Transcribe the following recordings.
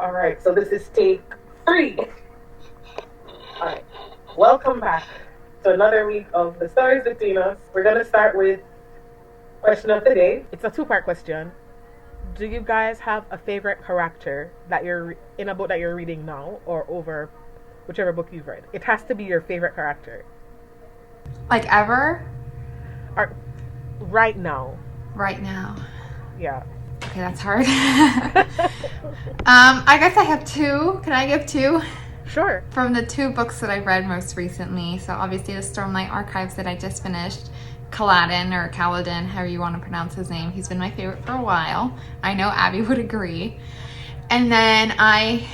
All right, so this is take three. All right, welcome back to another week of the stories between us. We're gonna start with question of the day. It's a two-part question. Do you guys have a favorite character that you're in a book that you're reading now, or over whichever book you've read? It has to be your favorite character, Like ever? or right now. Right now. Yeah. Okay, that's hard. I guess I have two. Can I give two? Sure. From the two books that I've read most recently. So obviously the Stormlight Archives that I just finished. Kaladin or Kaladin, however you want to pronounce his name. He's been my favorite for a while. I know Abby would agree. And then I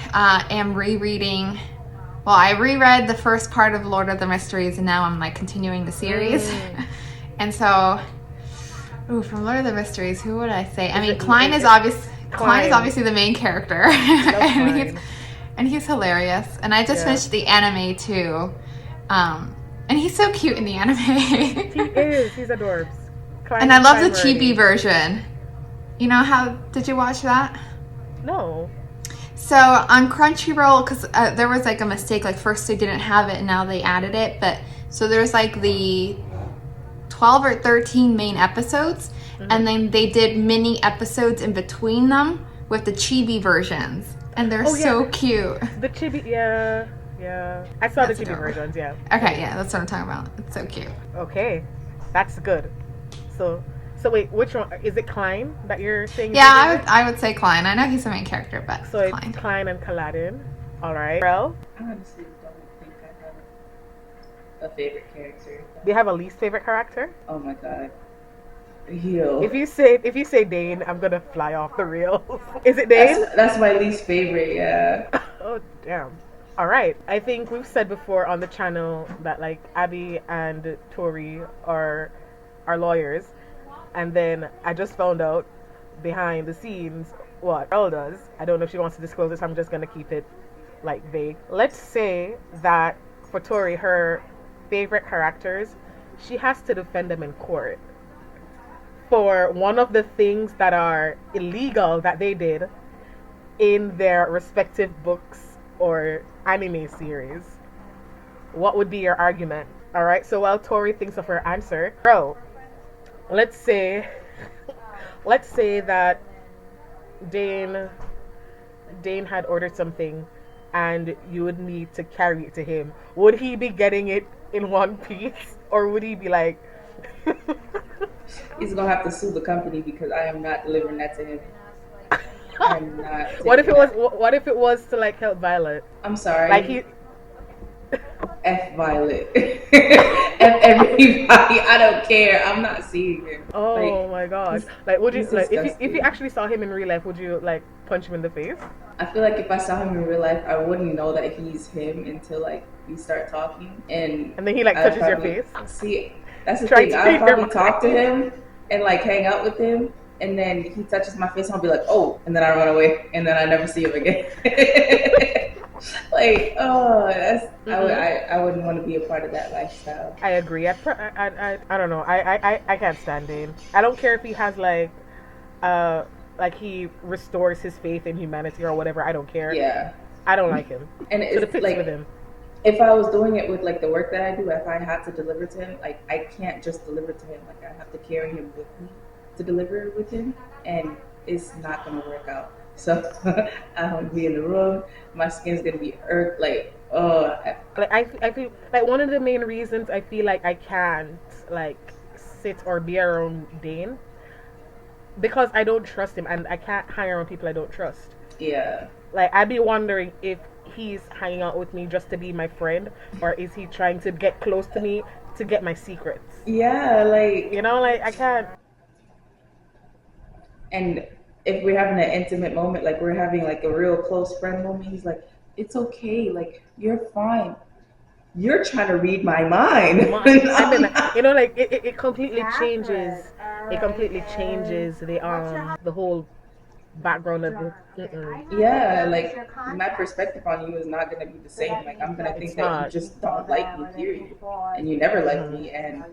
am rereading. Well, I reread the first part of Lord of the Mysteries, and now I'm like continuing the series. And so, from Lord of the Mysteries, who would I say? I mean, Klein is obviously the main character, and he's hilarious. And I just finished the anime too, and he's so cute in the anime. He is. He's adorbs. And I love the chibi version. You know how? Did you watch that? No. So on Crunchyroll, because there was like a mistake, like first they didn't have it and now they added it, but so there's like the 12 or 13 main episodes, and then they did mini episodes in between them with the chibi versions, and they're so cute. The chibi, yeah. I saw the chibi versions, yeah. Okay, yeah, that's what I'm talking about. It's so cute. Okay, that's good. So wait, which one is it? Klein that you're saying? Yeah, I would say Klein. I know he's the main character, but so Klein. It's Klein and Kaladin. All right. Well, I honestly don't think I have a favorite character. Do you have a least favorite character? Oh my god. Heel. If you say Dane, I'm gonna fly off the rails. Is it Dane? That's my least favorite. Yeah. Oh damn. All right. I think we've said before on the channel that like Abby and Tori are lawyers. And then I just found out behind the scenes what Earl does. I don't know if she wants to disclose this. I'm just going to keep it like vague. Let's say that for Tori, her favorite characters, she has to defend them in court for one of the things that are illegal that they did in their respective books or anime series. What would be your argument? All right. So while Tori thinks of her answer, Earl, let's say that Dane had ordered something and you would need to carry it to him. Would he be getting it in one piece, or would he be like He's gonna have to sue the company because I am not delivering that to him. I'm not. What if it was to like help Violet? I'm sorry. Like he F Violet. F everybody. I don't care. I'm not seeing him. Oh my god. Like would you like if you actually saw him in real life, would you like punch him in the face? I feel like if I saw him in real life, I wouldn't know that he's him until like we start talking, and then he like touches your face. See, that's the thing. I'll probably talk to him and like hang out with him, and then he touches my face, and I'll be like, oh, and then I run away, and then I never see him again. Like, oh, that's I wouldn't want to be a part of that lifestyle. I agree. I don't know. I can't stand Dane. I don't care if he has like he restores his faith in humanity or whatever. I don't care. Yeah. I don't like him. And it's like with him. If I was doing it with like the work that I do, if I had to deliver to him, like I can't just deliver to him. Like I have to carry him with me to deliver with him, and it's not gonna work out. So I'm gonna be in the room. My skin's gonna be irked. Like, oh. Like I feel like one of the main reasons I feel like I can't like sit or be around Dane, because I don't trust him, and I can't hang around people I don't trust. Yeah. Like I'd be wondering if he's hanging out with me just to be my friend, or is he trying to get close to me to get my secrets? Yeah, like, you know, like I can't. And if we're having an intimate moment, like we're having like a real close friend moment, he's like, it's okay, like you're fine. You're trying to read my mind. You know, like it completely changes. It completely changes the whole background of it. Yeah, like my perspective on you is not going to be the same. Like I'm going to think that you just don't like me, period, and you never liked me. And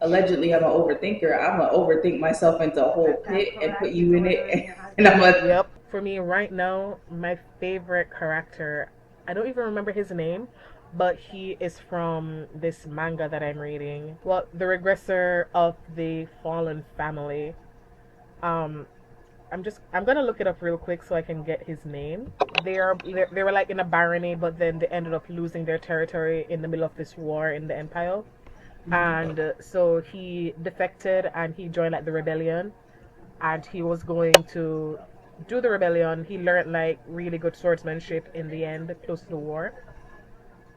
allegedly, I'm an overthinker. I'm gonna overthink myself into a whole pit and put you in it, and I'm like, yep. for me right now, my favorite character, I don't even remember his name, but he is from this manga that I'm reading. Well, the regressor of the fallen family. Um, I'm gonna look it up real quick so I can get his name. They were like in a barony, but then they ended up losing their territory in the middle of this war in the empire, and so he defected and he joined like the rebellion, and he was going to do the rebellion. He learned like really good swordsmanship in the end, close to the war,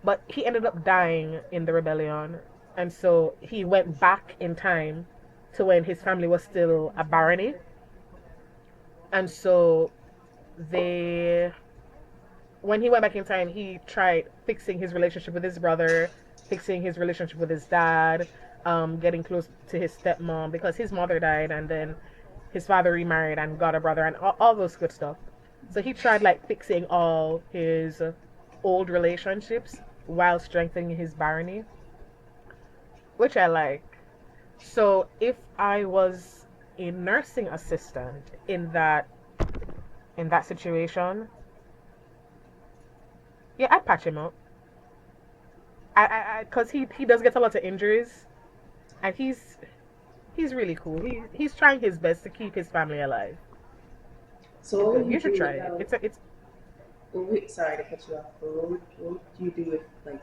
but he ended up dying in the rebellion, and so he went back in time to when his family was still a barony, and so they when he went back in time, he tried fixing his relationship with his brother, fixing his relationship with his dad, getting close to his stepmom because his mother died, and then his father remarried and got a brother, and all those good stuff. So he tried like fixing all his old relationships while strengthening his barony, which I like. So if I was a nursing assistant in that situation, yeah, I'd patch him up. Cause he does get a lot of injuries, and he's really cool. He's trying his best to keep his family alive. So what would You you should do try it. without? It's Sorry to cut you off, but what would you do if like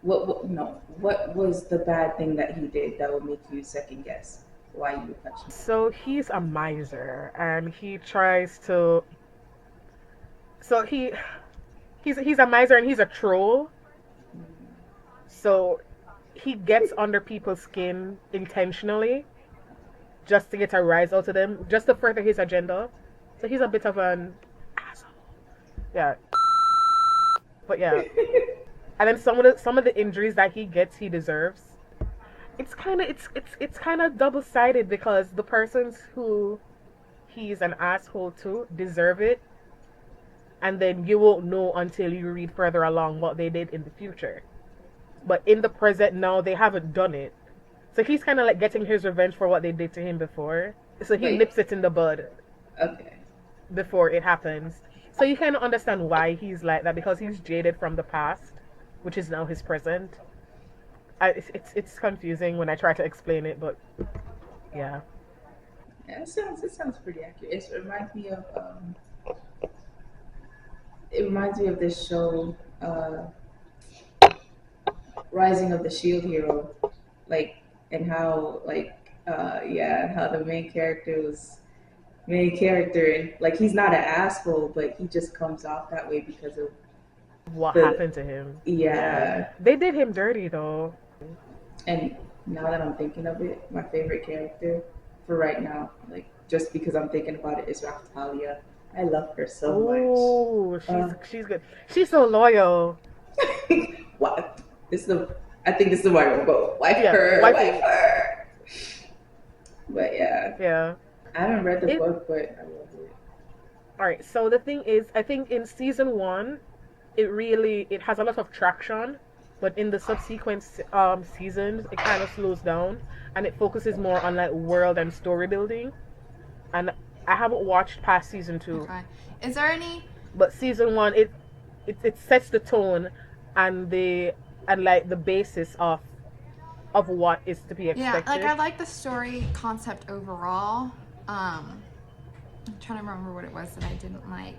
what no what was the bad thing that he did that would make you second guess why you would touch him? so he's a miser, and he tries to. So he's a miser and he's a troll. So he gets under people's skin intentionally just to get a rise out of them, just to further his agenda. So he's a bit of an asshole. Yeah, but yeah. And then some of the injuries that he gets, he deserves. It's kind of double sided because the persons who he's an asshole to deserve it, and then you won't know until you read further along what they did in the future. But in the present now, they haven't done it. So he's kind of like getting his revenge for what they did to him before. So he Wait, nips it in the bud okay. before it happens. So you kind of understand why he's like that because he's jaded from the past, which is now his present. It's confusing when I try to explain it, but yeah. Yeah, it sounds pretty accurate. It reminds me of this show, Rising of the Shield Hero, like and how yeah, how the main character and like he's not an asshole, but he just comes off that way because of What the happened to him? Yeah, yeah. they did him dirty though. And now that I'm thinking of it, my favorite character for right now, like just because I'm thinking about it, is Raphtalia. I love her so Oh, much. she's good. She's so loyal. What? This is the. I think this is why we'll go. Yeah, Wife wifey. her. But yeah, Yeah. I haven't read the It. book, but I love it. All right. So the thing is, I think in season one, it has a lot of traction, but in the subsequent seasons, it kind of slows down and it focuses more on like world and story building. And I haven't watched past season two, Okay. Is there any? but season one it sets the tone and like the basis of what is to be Yeah, like expected. I like the story concept overall. I'm trying to remember what it was that I didn't like.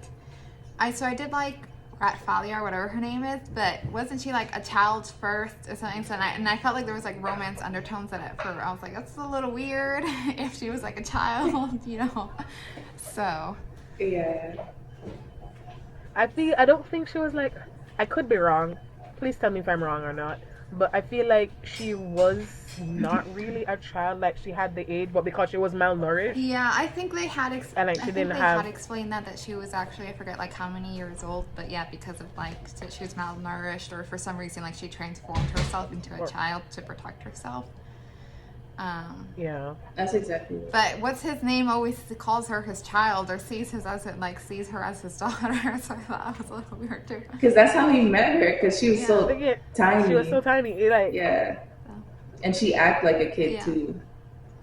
I did like Ratfalia or whatever her name is, but wasn't she like a child first or something? So I felt like there was like romance undertones in it. For I was like, that's a little weird if she was like a child, you know. So Yeah. I don't think she was like, I could be wrong. Please tell me if I'm wrong or not. But I feel like she was not really a child. Like she had the age, but because she was malnourished, yeah, I think they had and like I she think didn't they have. had explained that she was actually, I forget like how many years old, but yeah, because of like that she was malnourished or for some reason like she transformed herself into a Or, child to protect herself. yeah. That's exactly what. But what's his name always calls her his child or sees sees her as his daughter. So that was a little weird too. Because that's how he met her. Because she was Yeah. But so yeah, she was so tiny. tiny. Like Yeah, So, and she act like a kid yeah. too.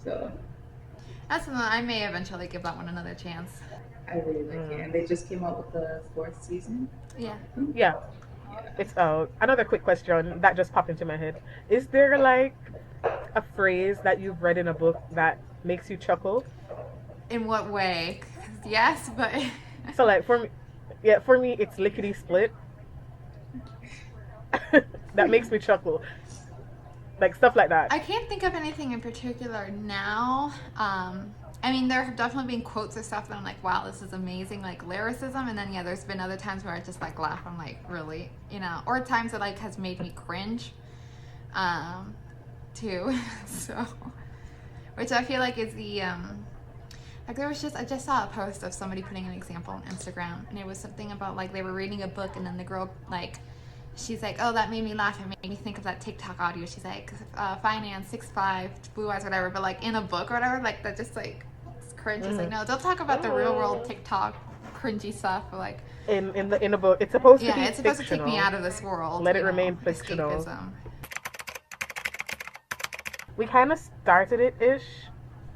So That's something I may eventually give that one another chance. I really like it, and they just came out with the 4th season. Yeah. Yeah, it's out. Another quick question that just popped into my head. Is there like a phrase that you've read in a book that makes you chuckle? In what way? Yes, but So like for me, yeah, for me it's lickety split. That makes me chuckle. Like stuff like that. I can't think of anything in particular now. I mean, there have definitely been quotes or stuff that I'm like, wow, this is amazing, like lyricism. And then, yeah, there's been other times where I just like laugh. I'm like, really? You know, or times that like has made me cringe, too. So, which I feel like is the, like there was just, I just saw a post of somebody putting an example on Instagram, and it was something about like they were reading a book, and then the girl, like, she's like, oh, that made me laugh. It made me think of that TikTok audio. She's like, finance, 6'5", blue eyes, whatever. But like in a book or whatever, like that just like it's cringe. It's like, no, don't talk about the real world TikTok cringy stuff. Or like In the book, it's supposed to be it's supposed fictional. to take me out of this world. Let it remain fictional. Escapism. We kind of started it ish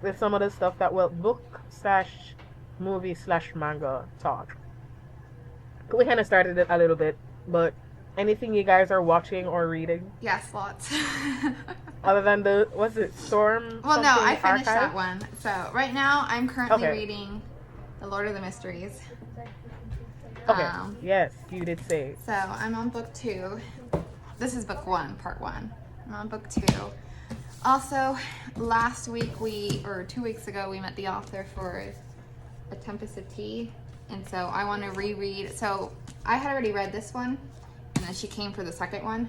with some of the stuff that book slash movie slash manga talk. We kind of started it a little bit, but anything you guys are watching or reading Yes, lots. other than the what's it Storm? Well, no, I finished Archive? that one. So right now I'm currently Okay. reading The Lord of the Mysteries. Okay. Yes, you did say. So I'm on book 2. This is book 1, part 1. I'm on book 2. Also, last week or 2 weeks ago, we met the author for A Tempest of Tea. And so I want to reread. So I had already read this one, and then she came for the second one.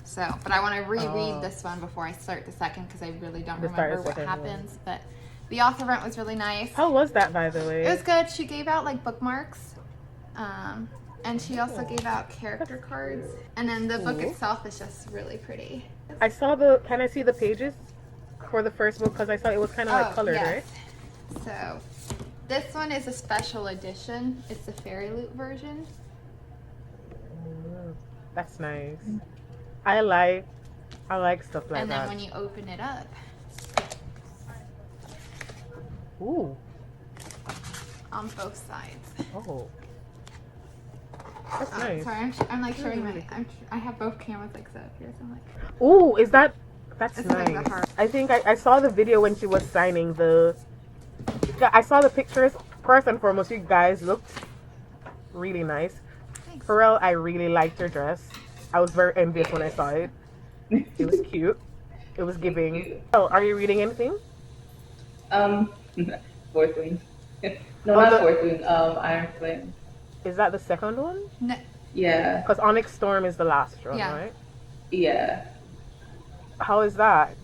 So, but I want to reread this one before I start the second, because I really don't remember what happens. But the author rent was really nice. How was that, by the way? It was good. She gave out like bookmarks. And she also gave out character cards. And then the book itself is just really pretty. I saw can I see the pages for the first book? Because I saw it was kind of like colored, right? So this one is a special edition. It's the Fairy Loot version. That's nice. I like stuff like and that. then when you open it up, Ooh. on both sides. Oh. That's nice. Sorry, I'm like showing I have both cameras like set up here, so I'm like. Ooh, that's It's nice. like the heart. I think I saw the video when she was signing yeah, I saw the pictures. First and foremost, you guys looked really nice. Thanks. Pharrell, I really liked your dress. I was very envious when I saw it. It was cute. It was giving. Oh, are you reading anything? Fourth Wing. No, not Fourth Wing. Iron Flame. Is that the second one? No, Yeah. Because Onyx Storm is the last one, Yeah. right? Yeah. How is that?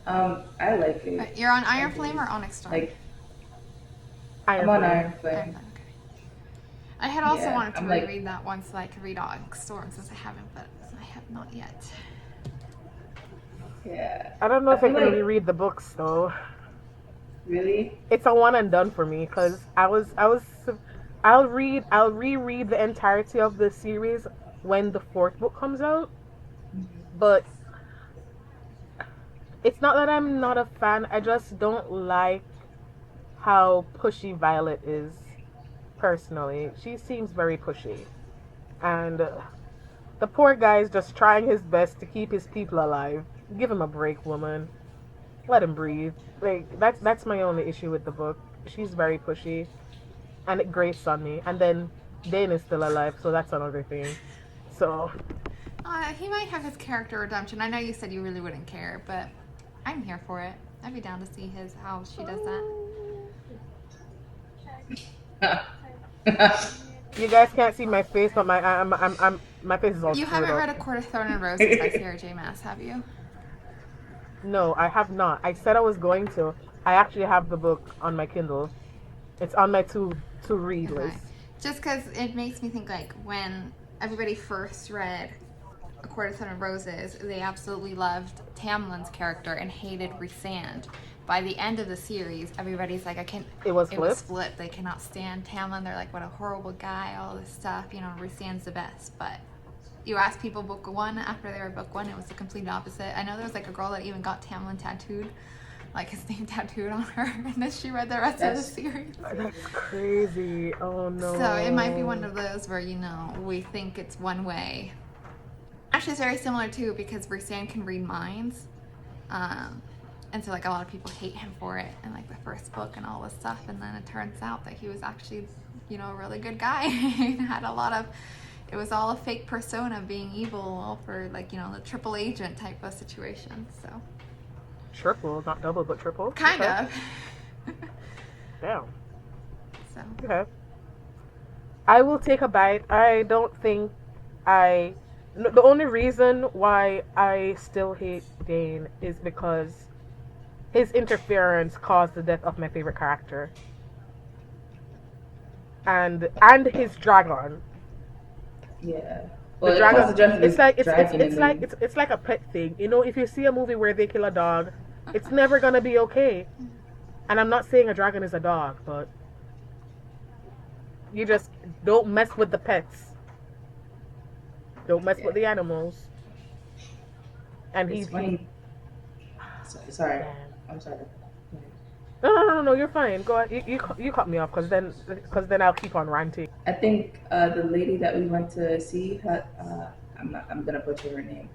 I like it. you're on Iron Flame or Onyx Storm? Like, Iron I'm on Flame. Iron Iron Flame. Flame, okay. I had also Yeah, wanted to I'm like- reread that one so I could read Onyx Storm, since I haven't, but I have not yet. Yeah. I don't know if I feel can like- reread the books though. Really? It's a one and done for me because I'll reread the entirety of the series when the 4th book comes out. But it's not that I'm not a fan. I just don't like how pushy Violet is. Personally, she seems very pushy, and the poor guy is just trying his best to keep his people alive. Give him a break, woman. Let him breathe. Like that's my only issue with the book. She's very pushy, and it grates on me. And then Dane is still alive, so that's another thing. So He might have his character redemption. I know you said you really wouldn't care, but I'm here for it. I'd be down to see how she does that. you guys can't see my face, but my face is all. You screwed haven't up. read A Court of Thorn and Roses by Sarah J. Maas, have you? No, I have not. I said I was going to. I actually have the book on my Kindle. It's on my to read Okay. list. Just because it makes me think like when everybody first read A Court of Thorn and Roses, they absolutely loved Tamlin's character and hated Rhysand. By the end of the series, everybody's like, It was It was flipped. They cannot stand Tamlin. They're like, what a horrible guy, all this stuff. You know, Rhysand's the best. But you ask people book 1 after they read book 1, it was the complete opposite. I know there was like a girl that even got Tamlin tattooed like his name tattooed on her, and then she read the rest of the series. That's crazy. Oh no. So it might be one of those where, you know, we think it's one way. Actually, it's very similar too, because Brisean can read minds. And so like a lot of people hate him for it in like the first book and all this stuff, and then it turns out that he was actually, you know, a really good guy. He had a lot of, it was all a fake persona being evil for like, you know, the triple agent type of situation. So triple, not double, but triple. Kind of. Damn. So okay. I will take a bite. I don't think the only reason why I still hate Dane is because his interference caused the death of my favorite character. And his dragon. Yeah. Well, the dragon. It's like a pet thing. You know, if you see a movie where they kill a dog, it's never gonna be okay. And I'm not saying a dragon is a dog, but you just don't mess with the pets. Don't mess with the animals. And it's funny. Sorry. I'm sorry. No, you're fine. Go ahead. You cut me off because then I'll keep on ranting. I think the lady that we went to see, I'm gonna butcher her name.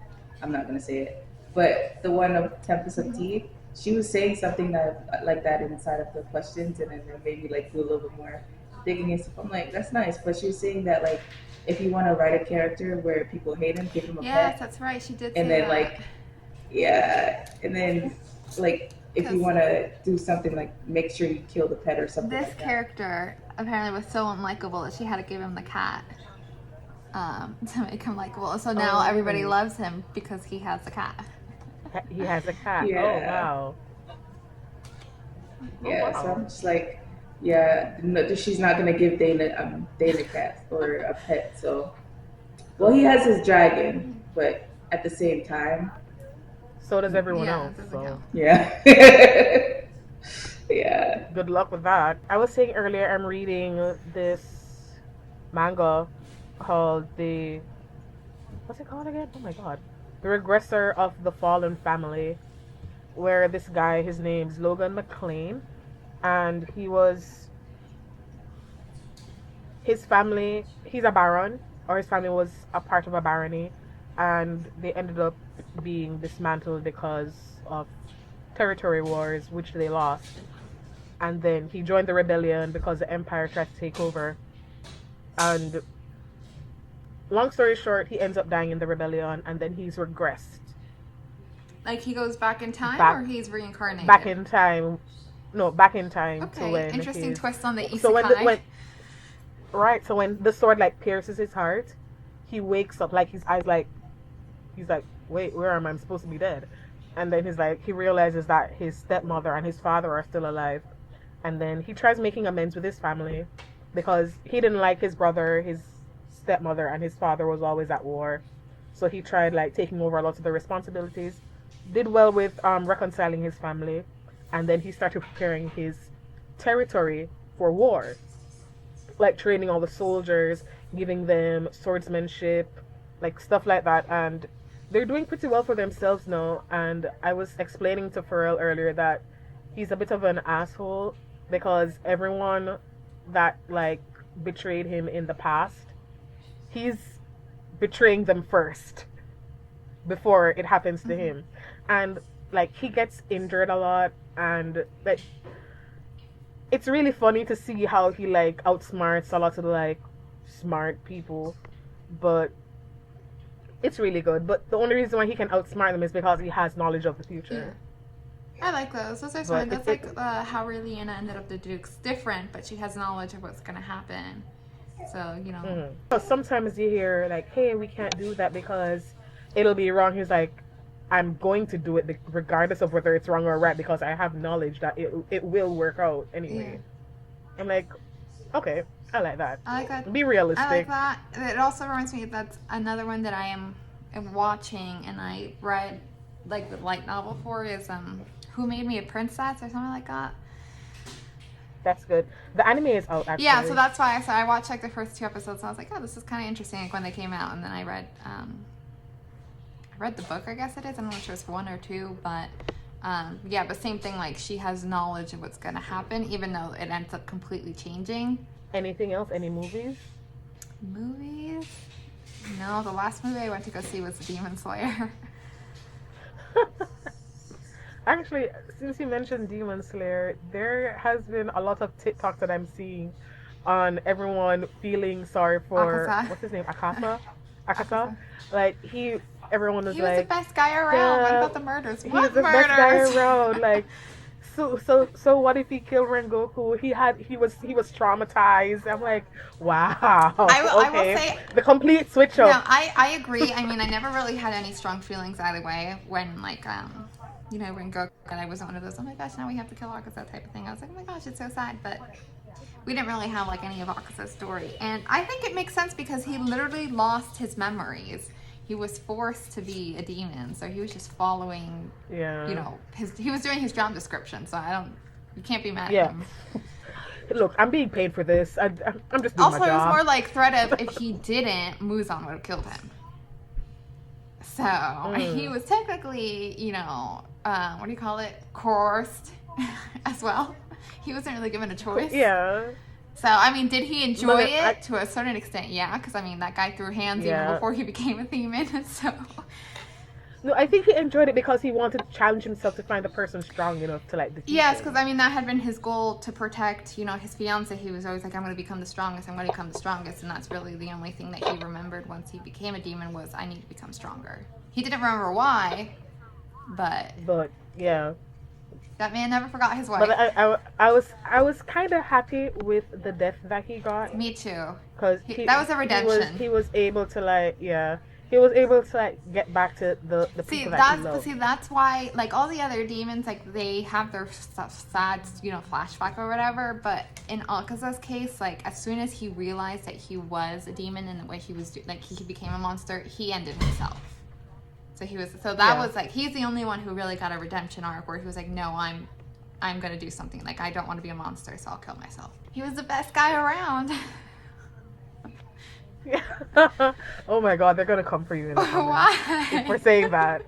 I'm not gonna say it, but the one of Tempest of Tea, she was saying something that like that inside of the questions, and then it made me like do a little bit more digging and stuff. I'm like, that's nice, but she was saying that like if you want to write a character where people hate him, give him a pet. Yes, that's right. She did. And say then that. and then like. If you want to do something like make sure you kill the pet or something like that. This character apparently was so unlikable that she had to give him the cat to make him likable. So now everybody loves him because he has a cat. He has a cat. Yeah. Oh, wow. Yeah, so I'm just like, yeah, no, she's not going to give Dane a cat or a pet. So, well, he has his dragon, but at the same time, so does everyone else. So. Yeah. Yeah. Good luck with that. I was saying earlier, I'm reading this manga called what's it called again? Oh my god. The Regressor of the Fallen Family, where this guy, his name's Logan McLean, and his family, he's a baron, or his family was a part of a barony, and they ended up being dismantled because of territory wars, which they lost. And then he joined the rebellion because the Empire tried to take over. And long story short, he ends up dying in the rebellion, and then he's regressed. Like he goes back in time, or he's reincarnated? Back in time. No, back in time. Okay, to when interesting twist on the isekai. So when the sword like pierces his heart, he wakes up, like his eyes like, he's like, wait, where am I? I'm supposed to be dead. And then he realizes that his stepmother and his father are still alive. And then he tries making amends with his family because he didn't like his brother, his stepmother, and his father was always at war. So he tried like taking over a lot of the responsibilities. Did well with reconciling his family. And then he started preparing his territory for war. Like training all the soldiers, giving them swordsmanship, like stuff like that. And they're doing pretty well for themselves now. And I was explaining to Pharrell earlier that he's a bit of an asshole because everyone that like betrayed him in the past, he's betraying them first before it happens to him. And like he gets injured a lot, and like it's really funny to see how he like outsmarts a lot of like smart people, but it's really good. But the only reason why he can outsmart them is because he has knowledge of the future. Yeah. I like those. Those are fun. That's like how Reliana ended up the Duke's different, but she has knowledge of what's gonna happen. So, you know. So sometimes you hear like, hey, we can't do that because it'll be wrong. He's like, I'm going to do it regardless of whether it's wrong or right because I have knowledge that it will work out anyway. Yeah. I'm like, okay, I like that. I like that. Be realistic. I like that. It also reminds me that's another one that I am watching, and I read like the light novel for is Who Made Me a Princess or something like that. That's good. The anime is out actually. Yeah, so that's why I watched like the first 2 episodes and I was like, oh, this is kind of interesting, like when they came out, and then I read the book, I guess it is. I'm not sure it's 1 or 2, but Yeah, but same thing, like she has knowledge of what's going to happen, even though it ends up completely changing. Anything else? Any movies? Movies? No, the last movie I went to go see was Demon Slayer. Actually, since you mentioned Demon Slayer, there has been a lot of TikTok that I'm seeing on everyone feeling sorry for Akasa. what's his name, Akasa. Akasa. Like everyone was He was the like, best guy around. What yeah, about the murders? he's What the best guy murders? around. Like, so what if he killed Rengoku? He was traumatized. I'm like, wow, I will okay, say, the complete switch no, up. I agree. I mean, I never really had any strong feelings either way when, like, when Goku, and I wasn't one of those, oh my gosh, now we have to kill Akaza type of thing. I was like, oh my gosh, it's so sad. But we didn't really have, like, any of Akaza's story. And I think it makes sense because he literally lost his memories. He was forced to be a demon, so he was just following, Yeah, he was doing his job description, so you can't be mad at yeah. him. Look, I'm being paid for this. I'm just doing Also, my it was job. more like threat of if he didn't, Muzan would have killed him. So he was technically, what do you call it? Coerced as well. He wasn't really given a choice. Yeah. So, I mean, did he enjoy But it to a certain extent? Yeah, because, I mean, that guy threw hands even Yeah. before he became a demon. So, No, I think he enjoyed it because he wanted to challenge himself to find a person strong enough to like defeat yes, him. because, I mean, that had been his goal to protect, his fiance. He was always like, I'm going to become the strongest. I'm going to become the strongest. And that's really the only thing that he remembered once he became a demon was, I need to become stronger. He didn't remember why, but yeah. that man never forgot his wife. But I was kind of happy with the death that he got Me too. because That was a redemption. He was able to he was able to get back to the people that he loved. That's why, like, all the other demons, like, they have their sad, flashback or whatever, but in Akaza's case, like, as soon as he realized that he was a demon and the way he was, like, he became a monster, he ended himself. So that was, like, he's the only one who really got a redemption arc where he was like, no, I'm gonna do something. Like, I don't want to be a monster, so I'll kill myself. He was the best guy around. Yeah. Oh my God, they're gonna come for you in the comments Why? if we're saying that.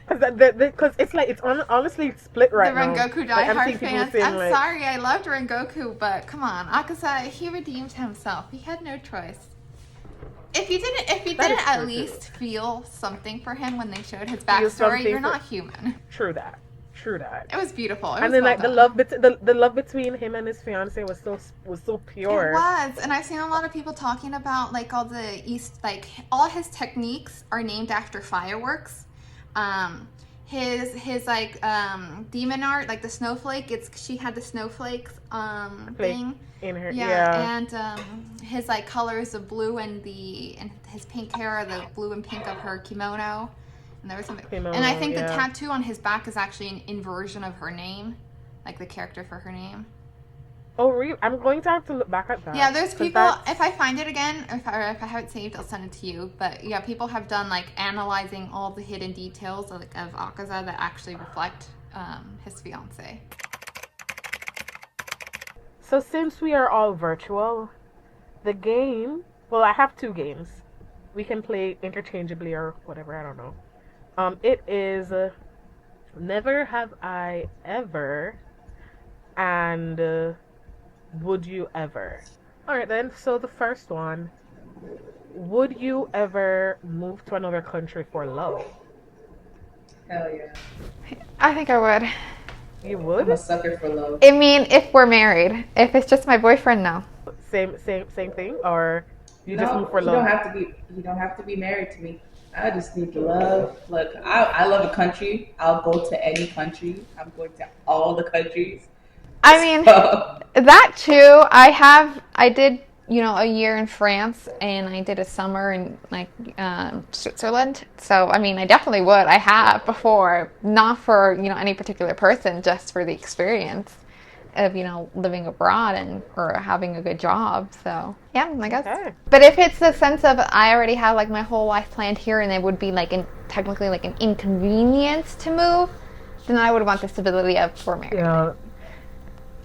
Because it's like it's honestly split right the now. Rengoku Like, I'm diehard seeing people fans. saying, I'm like, sorry, I loved Rengoku, but come on, Akaza, he redeemed himself. He had no choice. If you didn't at least feel something for him when they showed his backstory, you're not human. True that. It was beautiful. And then like the love between him and his fiance was so pure. It was, and I've seen a lot of people talking about like all all his techniques are named after fireworks. His demon art, like the snowflake. She had the snowflakes thing in her. and his like colors of blue and his pink hair are the blue and pink of her kimono. And there was something, and I think the tattoo on his back is actually an inversion of her name, like the character for her name. Oh, really? I'm going to have to look back at that. Yeah, there's people. If I find it again, if I have it saved, I'll send it to you. But yeah, people have done like analyzing all the hidden details of Akaza that actually reflect his fiance. So since we are all virtual, the game. Well, I have two games. We can play interchangeably or whatever. I don't know. It is Never Have I Ever and Would You Ever. Alright then, so the first one. Would you ever move to another country for love? Hell yeah. I think I would. You I'm would? a sucker for love. I mean, if we're married. If it's just my boyfriend, no. Same thing? Or you just No, move for you love? you don't have to be married to me. I just need to love. Look, I love a country. I'll go to any country. I'm going to all the countries. I mean, that too. I did, a year in France, and I did a summer in like Switzerland. So I mean, I definitely would. I have before, not for any particular person, just for the experience of living abroad or having a good job. So yeah, I guess. Okay. But if it's the sense of I already have like my whole life planned here, and it would be like technically like an inconvenience to move, then I would want the stability of for marriage. Yeah.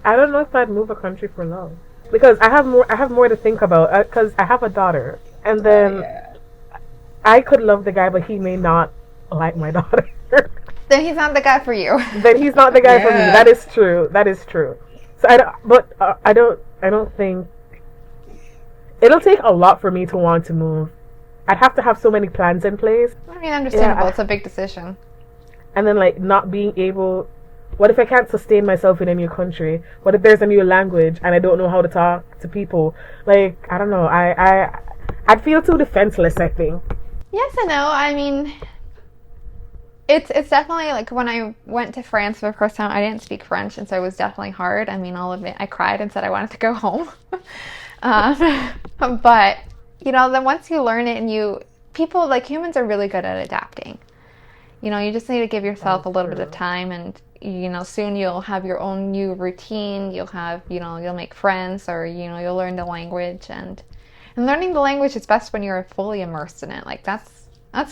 I don't know if I'd move a country for love because I have more to think about because I have a daughter, and then I could love the guy, but he may not like my daughter. Then he's not the guy for you. then he's not the guy for me. Yeah. That is true. That is true. So I don't think it'll take a lot for me to want to move. I'd have to have so many plans in place, I mean, understandable. Yeah, It's a big decision. and then like not being able. What if I can't sustain myself in a new country? What if there's a new language and I don't know how to talk to people? Like, I don't know. I'd feel too defenseless, I think. Yes and no. I mean, it's definitely like when I went to France for the first time, I didn't speak French, and so it was definitely hard. I mean, I'll admit I cried and said I wanted to go home. But then once you learn it, and people like humans are really good at adapting. You just need to give yourself a little bit of time, and soon you'll have your own new routine. You'll have you'll make friends, or you'll learn the language, and learning the language is best when you're fully immersed in it. Like that's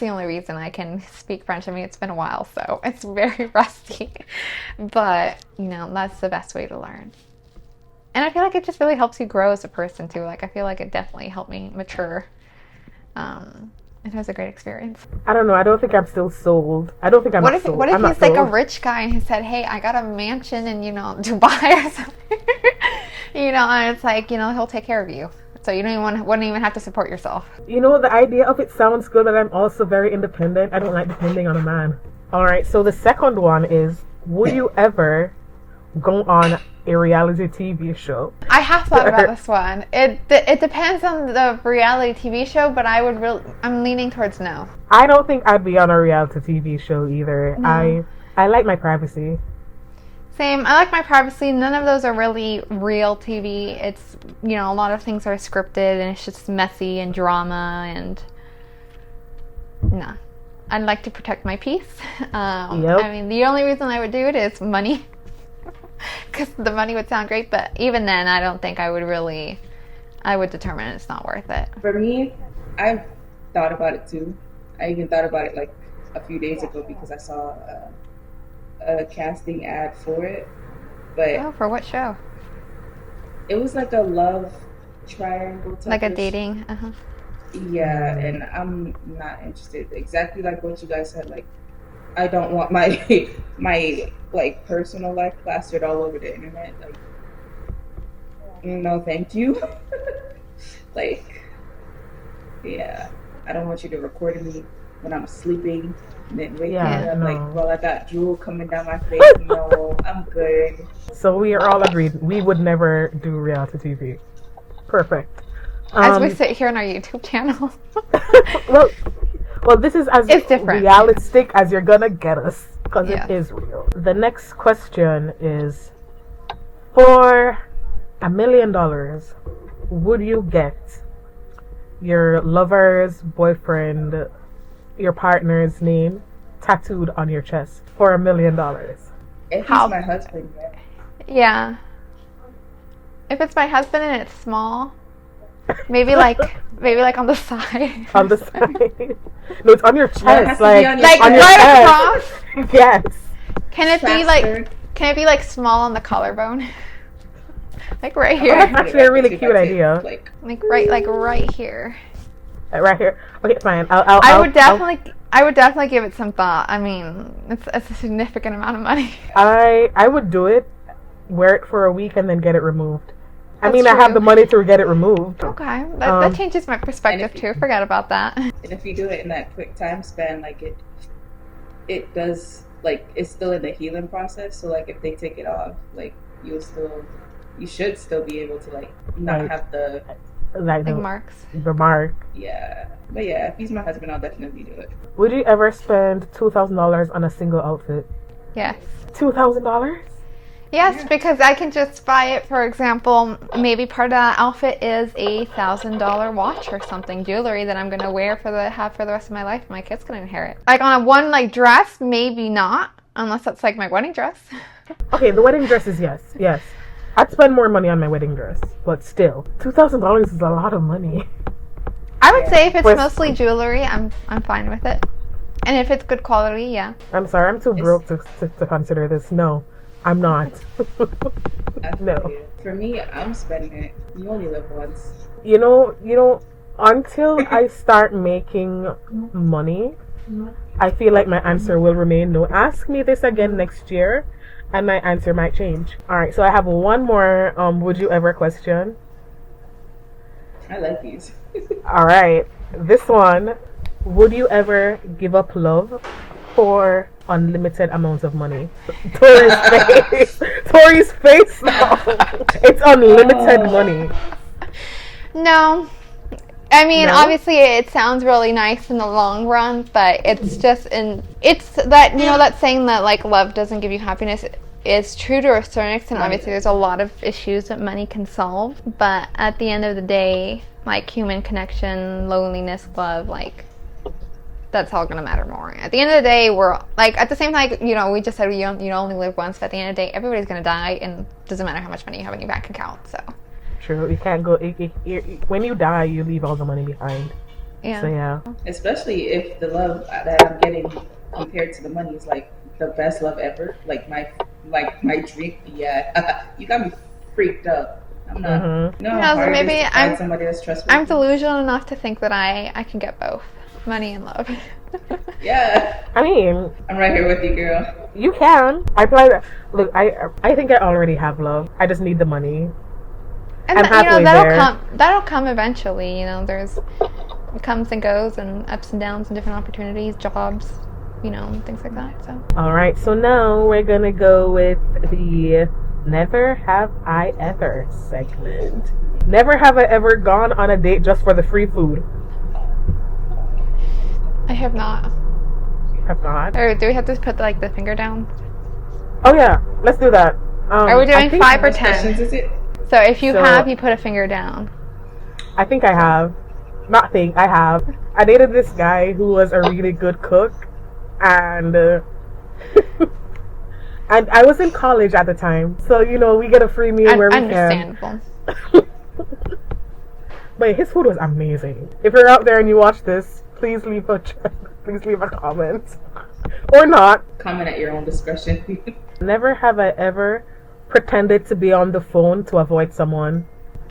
the only reason I can speak French. I mean, it's been a while, so it's very rusty, but that's the best way to learn. And I feel like it just really helps you grow as a person too. Like I feel like it definitely helped me mature. It was a great experience. I don't know. I don't think I'm still sold. I don't think I'm What if sold. what if I'm not he's like a sold. rich guy and he said, "Hey, I got a mansion in Dubai or something," and it's like he'll take care of you, so you wouldn't even have to support yourself. The idea of it sounds good, but I'm also very independent. I don't like depending on a man. All right. So the second one is: would you ever go on a reality TV show? I have thought about this one. It depends on the reality TV show, but I'm leaning towards no. I don't think I'd be on a reality TV show either. No. I like my privacy. Same. I like my privacy. None of those are really real TV. It's a lot of things are scripted and it's just messy and drama and nah. I'd like to protect my peace. Yep. I mean, the only reason I would do it is money. Because the money would sound great, but even then, I don't think I would determine it's not worth it. For me, I've thought about it too. I even thought about it like a few days ago because I saw a casting ad for it. But Oh, for what show? it was like a love triangle type Like a of dating? Yeah, and I'm not interested. Exactly like what you guys said. Like, I don't want my like personal life plastered all over the internet. Like, no, thank you. Like, yeah, I don't want you to record me when I'm sleeping and then wake me up no. like while I got drool coming down my face. No, I'm good. So we are all agreed. We would never do reality TV. Perfect. As we sit here on our YouTube channel. Well, this is as It's different. realistic as you're gonna get us because Yeah. it is real. The next question is: for $1 million, would you get your lover's boyfriend, your partner's name tattooed on your chest for $1 million? If How- he's my husband, yeah. Yeah. If it's my husband and it's small, maybe like on the side. On the side? No, it's on your No, it chest, has to be like on your Like on your right chest. across. Yes. Can it be like small on the collarbone? Like right Oh, that's here. actually a really cute idea. Like, Like right here. Right here. Okay, fine. I would definitely give it some thought. I mean, it's a significant amount of money. I would do it, wear it for a week, and then get it removed. I That's mean, I have true. the money to get it removed. Okay, that changes my perspective too. Forget about that. and if you do it in that quick time span, like it does, like it's still in the healing process. So like if they take it off, like you should still be able to like not Right. have the Like Like marks. the mark. yeah. But yeah, if he's my husband, I'll definitely do it. Would you ever spend $2,000 on a single outfit? Yes. $2,000? Yes, Yeah. because I can just buy it. For example, maybe part of that outfit is a $1,000 watch or something, jewelry that I'm gonna wear for the rest of my life. My kid's gonna inherit. Like on one dress, maybe not, unless that's like my wedding dress. Okay, the wedding dress is yes. I'd spend more money on my wedding dress, but still, $2,000 is a lot of money. I would say if it's With- mostly jewelry, I'm fine with it. And if it's good quality, yeah. I'm sorry, I'm too broke to consider this. No, I'm not. I feel No. you. For me, I'm spending it. You only live once. You know, until I start making money, I feel like my answer will remain no. Ask me this again next year, and my answer might change. All right, so I have one more would you ever question. I like these. All right, this one: would you ever give up love for unlimited amounts of money? Tori's face. Tori's face now. It's unlimited money. No. I mean, No? obviously it sounds really nice in the long run, but it's just it's that, that saying that like love doesn't give you happiness is true to a certain extent. Obviously there's a lot of issues that money can solve, but at the end of the day, like human connection, loneliness, love, like that's all gonna matter more. At the end of the day, we're like at the same time, we just said you only live once, but at the end of the day, everybody's gonna die, and it doesn't matter how much money you have in your bank account. So True. You can't go. When you die, you leave all the money behind. yeah. So yeah. Especially if the love that I'm getting compared to the money is like the best love ever. Like my dream. Yeah, you got me freaked up. I'm not. Mm-hmm. No, Yeah, so maybe I'm somebody that's trustworthy. I'm delusional enough to think that I can get both money and love. Yeah, I mean, I'm right here with you, girl. you can. I play that. Look, I think I already have love. I just need the money. And I'm halfway there. That'll come eventually. There's it comes and goes, and ups and downs, and different opportunities, jobs, things like that. So All right. So now we're gonna go with the Never Have I Ever segment. Never have I ever gone on a date just for the free food. I have not. Have not. Or do we have to put the finger down? Oh yeah, let's do that. Are we I doing think- 5 or How much questions 10? is it? So if you So- have, you put a finger down. I think I have. Not think, I have. I dated this guy who was a really good cook, and and I was in college at the time, so we get a free meal where we can. Understandable. But his food was amazing. If you're out there and you watch this, please leave a comment, or not. Comment at your own discretion. Never have I ever pretended to be on the phone to avoid someone.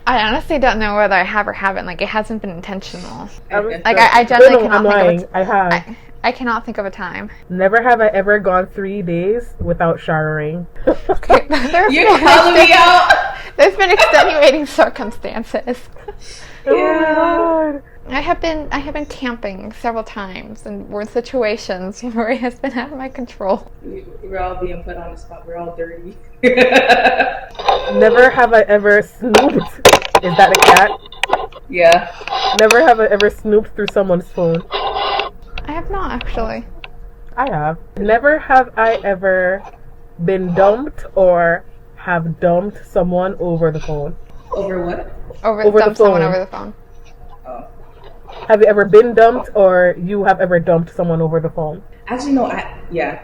I honestly don't know whether I have or haven't. Like, it hasn't been intentional. Okay. Like, I generally I'm cannot lying. think of I have. I cannot think of a time. Never have I ever gone 3 days without showering. Okay, You're calling me out. There's been extenuating circumstances. Oh my Yeah. god. I have been camping several times, and we're in situations where it has been out of my control. We're all being put on the spot. We're all dirty. Never have I ever snooped. Is that a cat? Yeah. Never have I ever snooped through someone's phone. I have not, actually. I have. Never have I ever been dumped or have dumped someone over the phone. Over what? Over the Dump someone phone. over the phone. Oh. Have you ever been dumped or you have ever dumped someone over the phone? Actually, no. Yeah.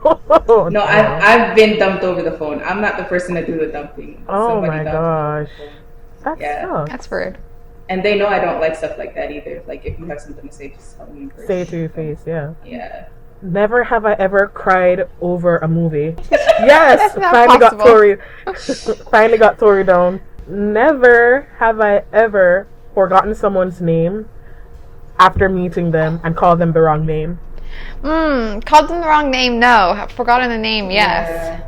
Oh, No, I've been dumped over the phone. I'm not the person to do the dumping. Oh Somebody my dumped me over gosh. the phone. That Yeah. sucks. That's rude. And they know I don't like stuff like that either. Like, if you have something to say, just tell me first. Say it to your face, yeah. Yeah. Never have I ever cried over a movie. Yes, That's not finally got possible. Tori. Finally got Tori down. Never have I ever forgotten someone's name after meeting them and called them the wrong name. Called them the wrong name? No. Have forgotten the name? Yes. Yeah.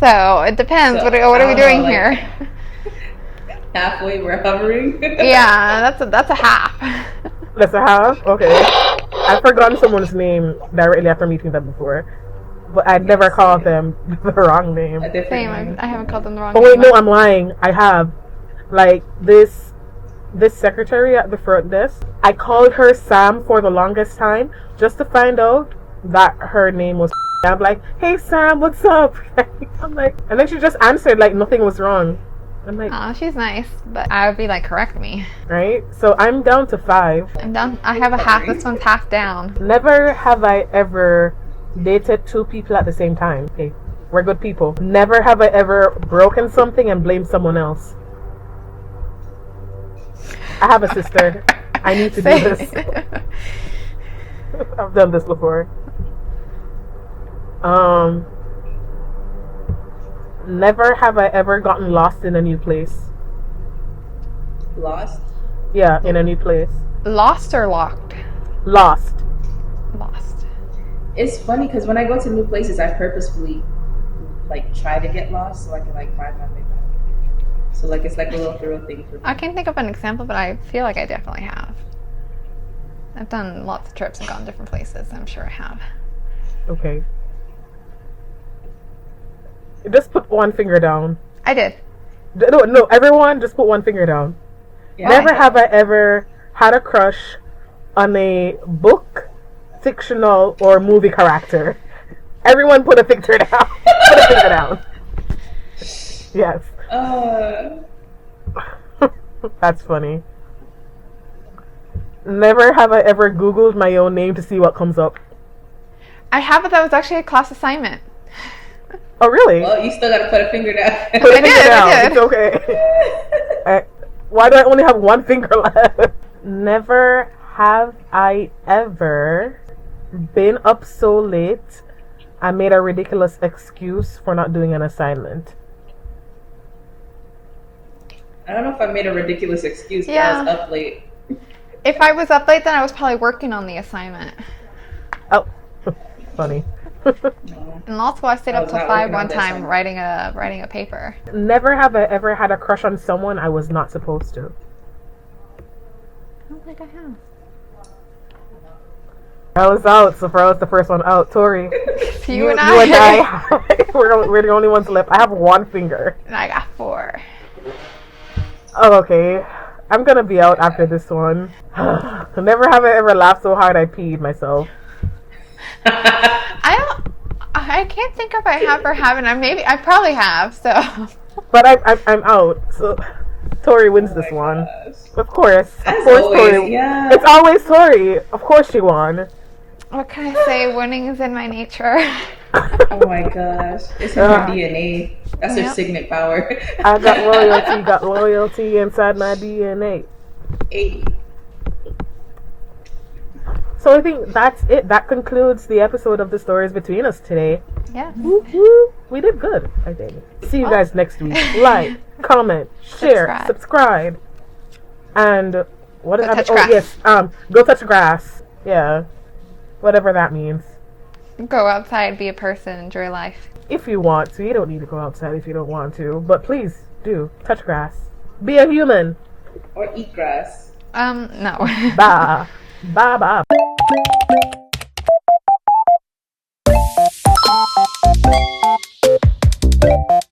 So it depends. So, What are we I don't doing know, like- here? Halfway, we're hovering. Yeah, that's a half. That's a half? Okay. I've forgotten someone's name directly after meeting them before. But I'd never called them the wrong name. A different Same. name. I haven't called them the wrong Oh name. wait, no, I'm lying. I have. Like this secretary at the front desk, I called her Sam for the longest time just to find out that her name was I'm like, hey Sam, what's up? I'm like, and then she just answered like nothing was wrong. I'm like, Oh, she's nice, but I would be like, correct me. right? So I'm down to 5. I'm done. I have a half. This one's half down. Never have I ever dated 2 people at the same time. Okay, we're good people. Never have I ever broken something and blamed someone else. I have a sister. I need to do this. I've done this before. Never have I ever gotten lost in a new place. Lost? Yeah, in a new place. Lost or locked? Lost. lost? It's funny because when I go to new places, I purposefully like try to get lost so I can like find my way back. So like it's like a little thrill thing for me. I can't think of an example, but I feel like I definitely have. I've done lots of trips and gone different places. I'm sure I have. Okay. Just put one finger down. I did. No, everyone, just put one finger down. Yeah, Never have I ever had a crush on a book, fictional, or movie character. Everyone put a finger down. Put a finger down. Yes. That's funny. Never have I ever Googled my own name to see what comes up. I have, but that was actually a class assignment. Oh, really? Well, you still gotta put a finger down. Put a I finger did, down. I did. It's okay. Why do I only have one finger left? Never have I ever been up so late I made a ridiculous excuse for not doing an assignment. I don't know if I made a ridiculous excuse, but I Yeah. was up late. If I was up late, then I was probably working on the assignment. Oh, funny. No. And also, I stayed I up was till not 5 working on one the time assignment. writing a paper. Never have I ever had a crush on someone I was not supposed to. I don't think I have. I was out, so I was the first one out. Tori, You and you and I. I, we're the only ones left. I have one finger. And I got 4. Oh, okay. I'm gonna be out after this one. Never have I ever laughed so hard I peed myself. I can't think if I have or haven't. I probably have. So. But I'm out. So Tori wins this one. Gosh. Of course. Of As course, always, Tori. yeah. It's always Tori. Of course she won. What can I say? Winning is in my nature. Oh my gosh. It's in her DNA. That's her Yep. signet power. I got loyalty inside my DNA. Hey. So I think that's it. That concludes the episode of the Stories Between Us today. Yeah. Woo, woo. We did good, I think. See you guys next week. Like, comment, share, subscribe. And what is Go that? touch Oh grass. yes, go touch grass. Yeah. Whatever that means. Go outside, be a person, enjoy life. If you want to. You don't need to go outside if you don't want to. But please do. Touch grass. Be a human. Or eat grass. No. Bye. Bye bye.